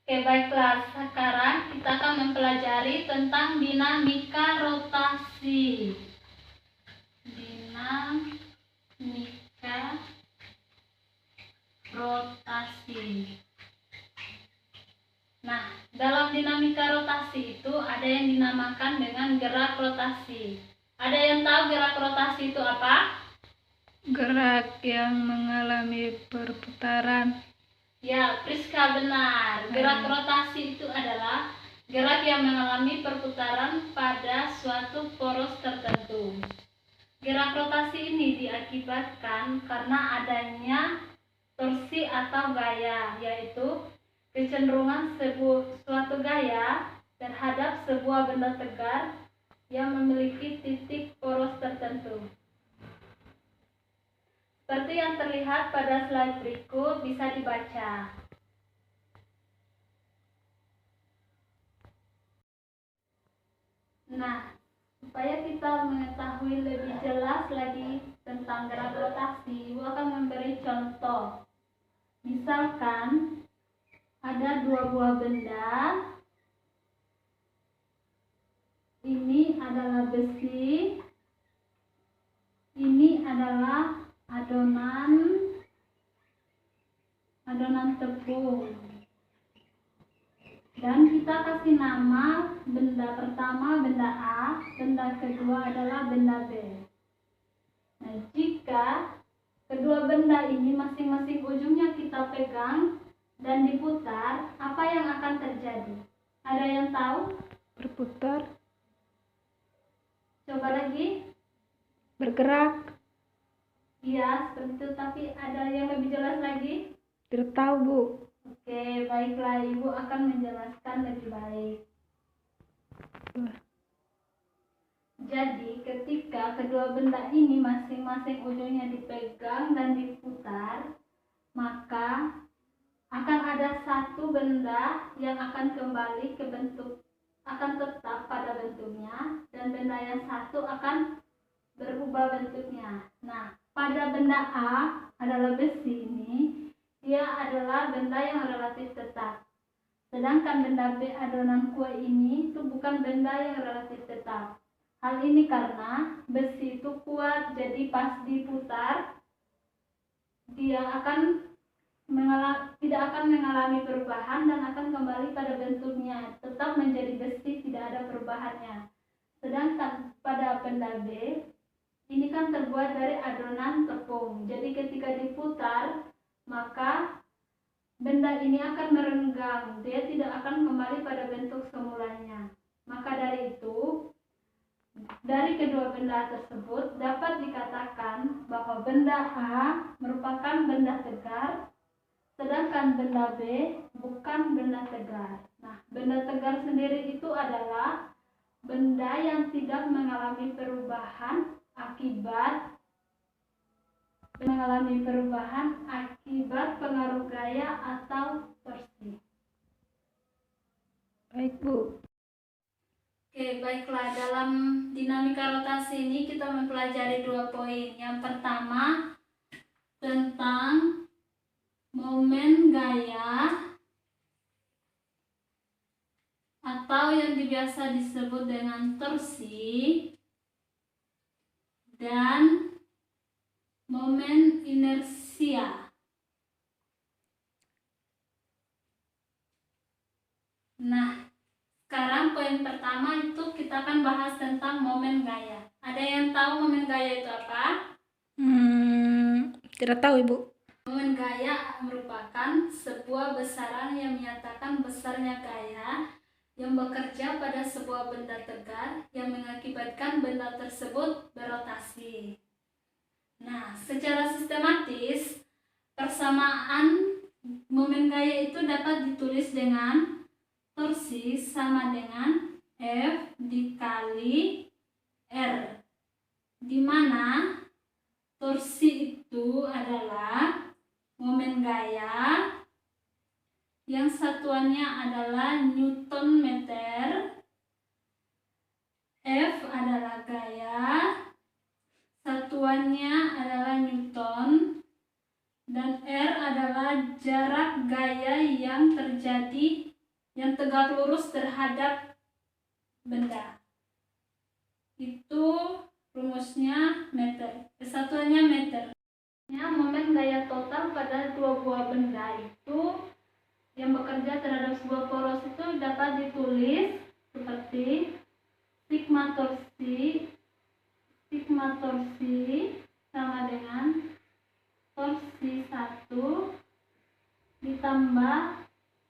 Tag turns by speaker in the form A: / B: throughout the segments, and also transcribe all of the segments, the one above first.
A: Oke, baiklah. Sekarang kita akan mempelajari tentang dinamika rotasi. Dinamika rotasi. Nah, dalam dinamika rotasi itu ada yang dinamakan dengan gerak rotasi. Ada yang tahu gerak rotasi itu apa?
B: Gerak yang mengalami perputaran.
A: Ya, Priska benar. Gerak rotasi itu adalah gerak yang mengalami perputaran pada suatu poros tertentu. Gerak rotasi ini diakibatkan karena adanya torsi atau gaya, yaitu kecenderungan suatu gaya terhadap sebuah benda tegar yang memiliki titik poros tertentu. Seperti yang terlihat pada slide berikut, bisa dibaca. Nah, supaya kita mengetahui lebih jelas lagi tentang gerak rotasi, Ibu akan memberi contoh. Misalkan ada dua buah benda. Ini adalah besi. Ini adalah adonan tepung. Dan kita kasih nama benda pertama benda A, benda kedua adalah benda B. Nah, jika kedua benda ini masing-masing ujungnya kita pegang dan diputar, apa yang akan terjadi? Ada yang tahu?
B: Berputar.
A: Coba lagi.
B: Bergerak.
A: Iya, seperti itu, tapi ada yang lebih jelas lagi?
B: Tidak tahu, Bu.
A: Oke, baiklah, Ibu akan menjelaskan lebih baik. Jadi, ketika kedua benda ini masing-masing ujungnya dipegang dan diputar, maka akan ada satu benda yang akan kembali ke bentuk, akan tetap pada bentuknya, dan benda yang satu akan berubah bentuknya. Nah, pada benda A adalah besi ini, dia adalah benda yang relatif tetap. Sedangkan benda B adonan kue ini itu bukan benda yang relatif tetap. Hal ini karena besi itu kuat, jadi pas diputar dia tidak akan mengalami perubahan dan akan kembali pada bentuknya, tetap menjadi besi, tidak ada perubahannya. Sedangkan pada benda B ini kan terbuat dari adonan tepung, jadi ketika diputar maka benda ini akan merenggang, dia tidak akan kembali pada bentuk semulanya. Maka dari itu, dari kedua benda tersebut dapat dikatakan bahwa benda A merupakan benda tegar, sedangkan benda B bukan benda tegar. Nah, benda tegar sendiri itu adalah benda yang tidak mengalami perubahan akibat pengaruh gaya atau torsi.
B: Baik, Bu.
A: Oke, baiklah. Dalam dinamika rotasi ini kita mempelajari dua poin. Yang pertama, tentang momen gaya atau yang biasa disebut dengan torsi, dan momen inersia. Nah, sekarang poin pertama itu kita akan bahas tentang momen gaya. Ada yang tahu momen gaya itu apa?
B: Tidak tahu, Ibu.
A: Momen gaya merupakan sebuah besaran yang menyatakan besarnya gaya yang bekerja pada sebuah benda tegar yang mengakibatkan benda tersebut berotasi. Nah, secara sistematis, persamaan momen gaya itu dapat ditulis dengan torsi sama dengan F dikali R, di mana torsi itu adalah momen gaya yang satuannya adalah Newton meter, F adalah gaya, satuannya adalah Newton, dan R adalah jarak gaya yang terjadi yang tegak lurus terhadap benda. Itu rumusnya meter, kesatuannya meter. Momen gaya total pada dua buah benda itu yang bekerja terhadap sebuah poros itu dapat ditulis seperti sigma torsi sama dengan torsi 1 ditambah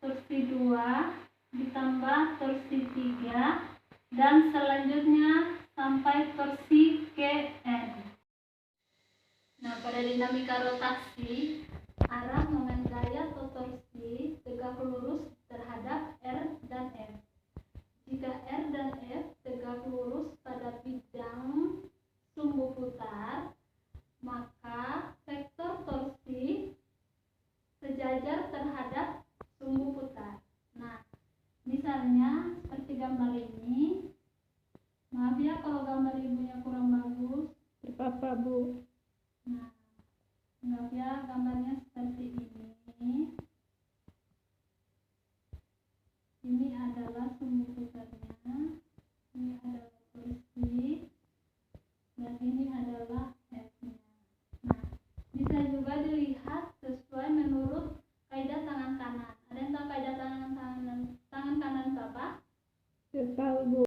A: torsi 2 ditambah torsi 3 dan selanjutnya sampai torsi Kn. Nah, pada dinamika rotasi, arah momen gaya atau torsi tegak lurus terhadap R dan F. Jika R dan F tegak lurus pada bidang sumbu putar, maka vektor torsi sejajar terhadap sumbu putar. Nah, misalnya seperti gambar ini. Maaf ya kalau gambar ibunya kurang bagus.
B: Apa, Bu?
A: Nah, anggap ya gambarnya seperti ini. Ini adalah sumbu putarnya, ini adalah torsi, dan ini adalah F-nya. Nah, bisa juga dilihat sesuai menurut kaidah tangan kanan. Ada yang tahu kaidah tangan kanan apa?
B: Tahu, Bu.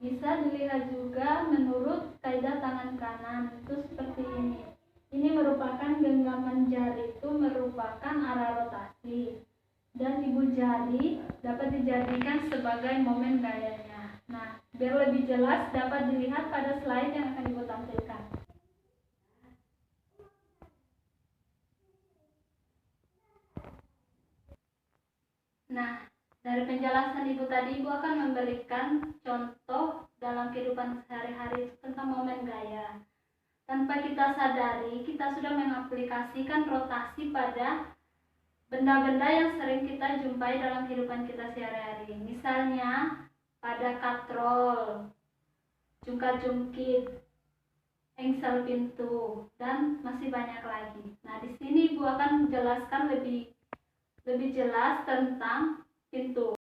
A: Bisa dilihat juga menurut kaidah tangan kanan itu seperti ini. Ini merupakan genggaman jari, itu merupakan arah rotasi, dan ibu jari dapat dijadikan sebagai momen gayanya. Nah, biar lebih jelas dapat dilihat pada slide yang akan ibu tampilkan. Nah, dari penjelasan ibu tadi, ibu akan memberikan contoh dalam kehidupan sehari-hari tentang momen gaya. Tanpa kita sadari, kita sudah mengaplikasikan rotasi pada benda-benda yang sering kita jumpai dalam kehidupan kita sehari-hari. Misalnya pada katrol, jungkat-jungkit, engsel pintu, dan masih banyak lagi. Nah, di sini ibu akan menjelaskan lebih jelas tentang pintu.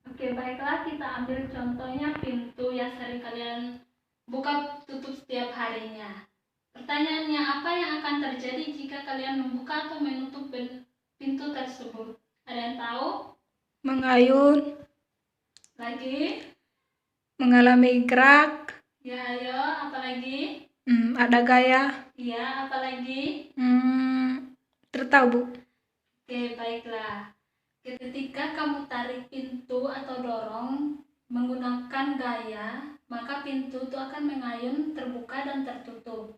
A: Oke, baiklah, kita ambil contohnya pintu yang sering kalian buka tutup setiap harinya. Pertanyaannya, apa yang akan terjadi jika kalian membuka atau menutup pintu tersebut? Ada yang tahu?
B: Mengayun.
A: Lagi?
B: Mengalami gerak.
A: Ya, ayo, apa lagi?
B: Ada gaya.
A: Iya, apa lagi?
B: Tertahu, Bu.
A: Oke, baiklah. Ketika kamu tarik pintu atau dorong menggunakan gaya, maka pintu itu akan mengayun, terbuka dan tertutup.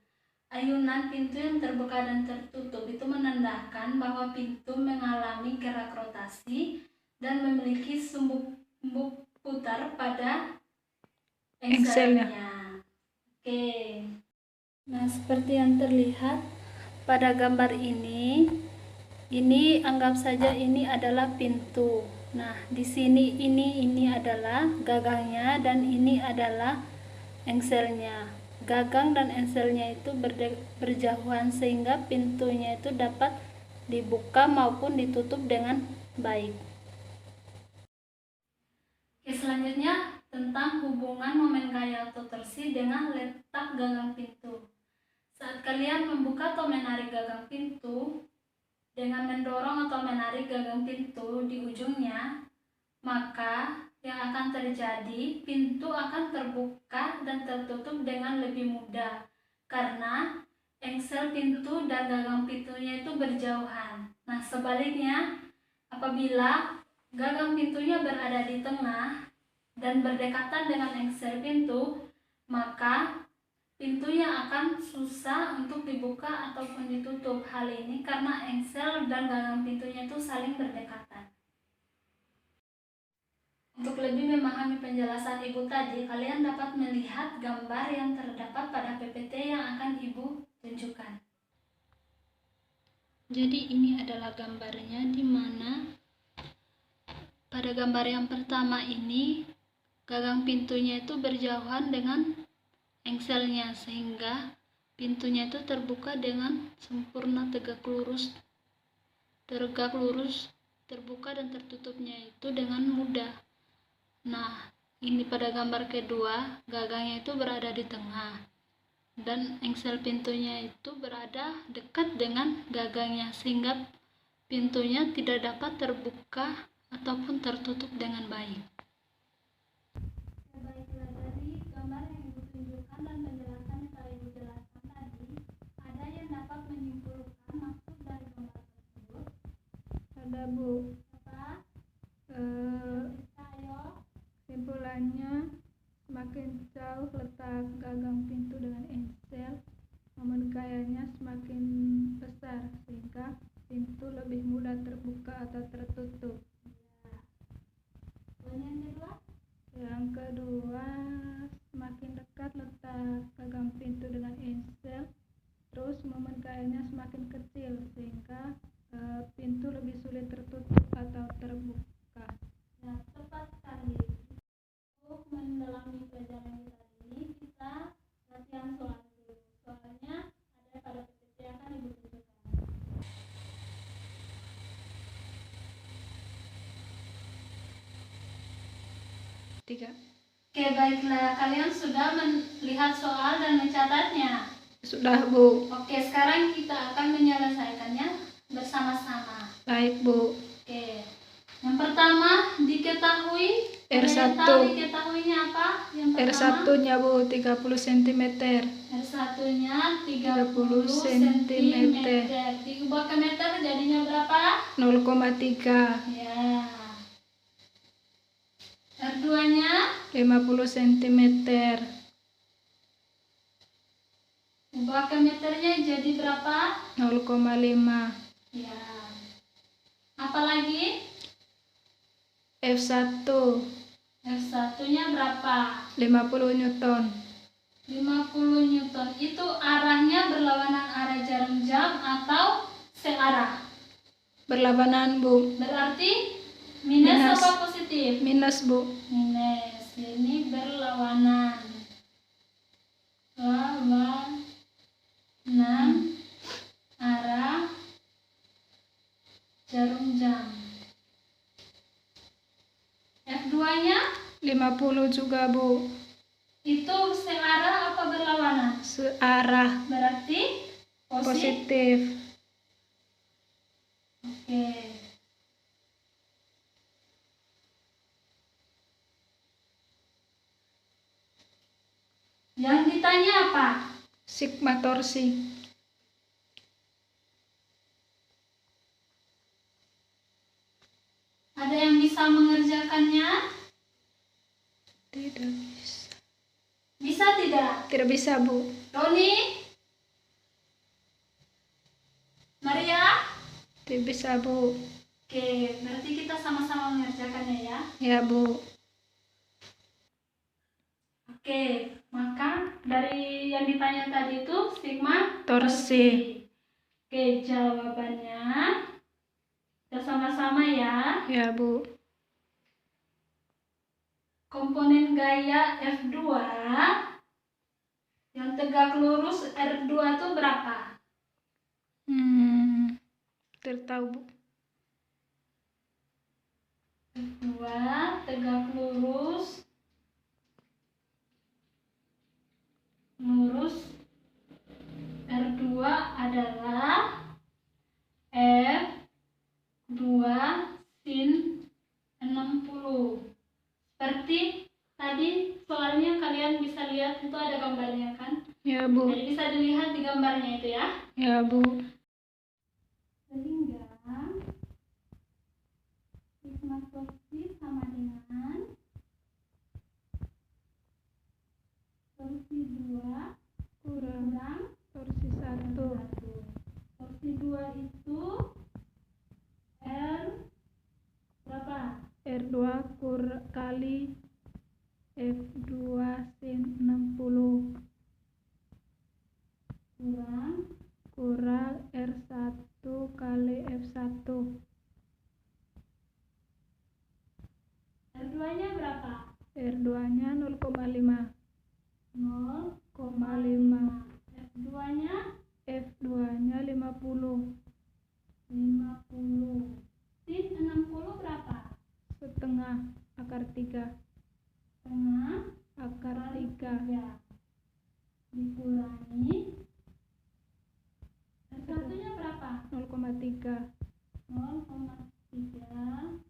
A: Ayunan pintu yang terbuka dan tertutup itu menandakan bahwa pintu mengalami gerak rotasi dan memiliki sumbu putar pada engselnya. Oke. Nah, seperti yang terlihat pada gambar ini anggap saja ini adalah pintu. Nah, di sini ini adalah gagangnya dan ini adalah engselnya. Gagang dan engselnya itu berjauhan sehingga pintunya itu dapat dibuka maupun ditutup dengan baik. Oke, selanjutnya tentang hubungan momen gaya atau torsi dengan letak gagang pintu. Saat kalian membuka atau menarik gagang pintu dengan mendorong atau menarik gagang pintu di ujungnya, maka yang akan terjadi, pintu akan terbuka dan tertutup dengan lebih mudah karena engsel pintu dan gagang pintunya itu berjauhan. Nah, sebaliknya, apabila gagang pintunya berada di tengah dan berdekatan dengan engsel pintu, maka pintunya akan susah untuk dibuka ataupun ditutup. Hal ini karena engsel dan gagang pintunya itu saling berdekatan. Untuk lebih memahami penjelasan ibu tadi, kalian dapat melihat gambar yang terdapat pada PPT yang akan ibu tunjukkan. Jadi ini adalah gambarnya, di mana pada gambar yang pertama ini gagang pintunya itu berjauhan dengan engselnya sehingga pintunya itu terbuka dengan sempurna tegak lurus terbuka dan tertutupnya itu dengan mudah. Nah, ini pada gambar kedua, gagangnya itu berada di tengah dan engsel pintunya itu berada dekat dengan gagangnya sehingga pintunya tidak dapat terbuka ataupun tertutup dengan baik. Baiklah, dari gambar yang Ibu tunjukkan dan penjelasan yang telah Ibu jelaskan tadi, ada yang dapat menyimpulkan maksud dari gambar tersebut?
B: Ada, Bu.
A: Apa? Ayo.
B: Simpulannya, semakin jauh letak gagang pintu dengan engsel, momen gayanya semakin besar sehingga pintu lebih mudah terbuka atau tertutup. Yang kedua, semakin dekat letak gagang pintu dengan engsel, terus momen gayanya semakin kecil sehingga pintu lebih sulit tertutup atau terbuka.
A: Ya, tepat sekali. Untuk mendalami pelajaran kita ini, kita latihan soal dulu. Soalnya ada pada PPT yang akan Ibu tunjukkan.
B: Tiga.
A: Oke, baiklah. Kalian sudah melihat soal dan mencatatnya?
B: Sudah, Bu.
A: Oke, sekarang kita akan menyelesaikannya bersama-sama.
B: Baik, Bu.
A: Oke. Yang pertama, diketahui
B: R1.
A: Diketahuinya apa? Yang pertama,
B: R1-nya, Bu, 30 cm.
A: R1-nya 30
B: cm.
A: Diubah ke meter jadinya berapa?
B: 0,3.
A: Ya. R2-nya
B: 50 cm.
A: ubah ke meternya jadi berapa?
B: 0,5.
A: Ya. Apalagi?
B: F1
A: F1-nya berapa?
B: 50 Newton.
A: 50 Newton. Itu arahnya berlawanan arah jarum jam atau searah?
B: Berlawanan, Bu.
A: Berarti minus apa positif?
B: Minus, Bu.
A: Minus. Ini berlawanan. Lawanan arah jarum jam. F2-nya
B: 50 juga, Bu.
A: itu searah apa berlawanan?
B: Searah.
A: Berarti
B: Positif.
A: Oke. Yang ditanya apa?
B: Sigma torsi.
A: Ada yang bisa mengerjakannya?
B: Tidak bisa.
A: Bisa tidak?
B: Tidak bisa, Bu.
A: Roni? Maria?
B: Tidak bisa, Bu.
A: Oke, berarti kita sama-sama mengerjakannya ya.
B: Ya, Bu.
A: Oke, maka dari yang ditanya tadi itu sigma
B: Torsi.
A: Oke, jawabannya kita sama-sama ya.
B: Ya, Bu.
A: Komponen gaya F2 yang tegak lurus R2 itu berapa?
B: Tertahu, Bu.
A: F2 tegak lurus R2 adalah F2 sin 60. Seperti tadi soalnya kalian bisa lihat itu ada gambarnya kan?
B: Ya, Bu.
A: Jadi bisa dilihat di gambarnya itu ya.
B: Ya, Bu.
A: Sehingga sigma torsi sama dengan torsi 2 kurang
B: Torsi 1.
A: torsi 2 itu R berapa?
B: R2 kali F2 sin 60 kurang R1 kali F1.
A: R2-nya berapa?
B: R2-nya 0,5.
A: 0,5. F2-nya?
B: F2-nya 50.
A: Sin 60.
B: 3.
A: Setengah
B: Akar
A: kali
B: 3.
A: 3 dikurangi satunya berapa?
B: 0,3.
A: 0,3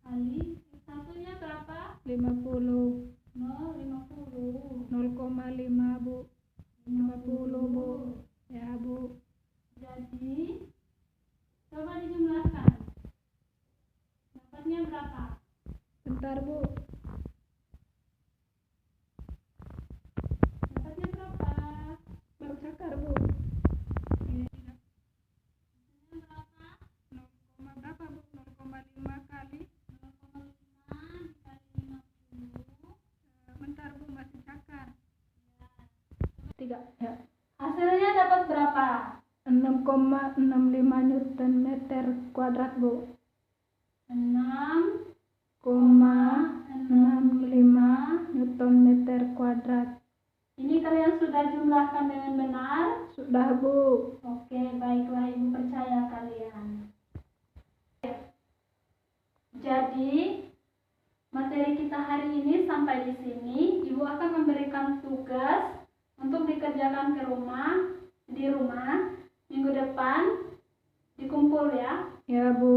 A: kali satunya berapa?
B: 50.
A: 0,50
B: 0,5 Bu. 50 Bu. Ya Bu.
A: Jadi coba dijumlahkan, dapatnya berapa?
B: Bentar Bu.
A: Dapatnya berapa?
B: Baru cakar Bu.
A: Dapatnya berapa?
B: 0, berapa Bu? 0,5 kali
A: 0,5 dikali 50.
B: bentar Bu, masih cakar. 3 ya.
A: Hasilnya dapat berapa?
B: 6,65 Newton meter kuadrat Bu.
A: 6,65
B: Newton meter kuadrat.
A: Ini kalian sudah jumlahkan dengan benar?
B: Sudah Bu.
A: Oke, baiklah, Ibu percaya kalian. Jadi, materi kita hari ini sampai di sini. Ibu akan memberikan tugas untuk dikerjakan di rumah. Minggu depan dikumpul ya.
B: Ya Bu.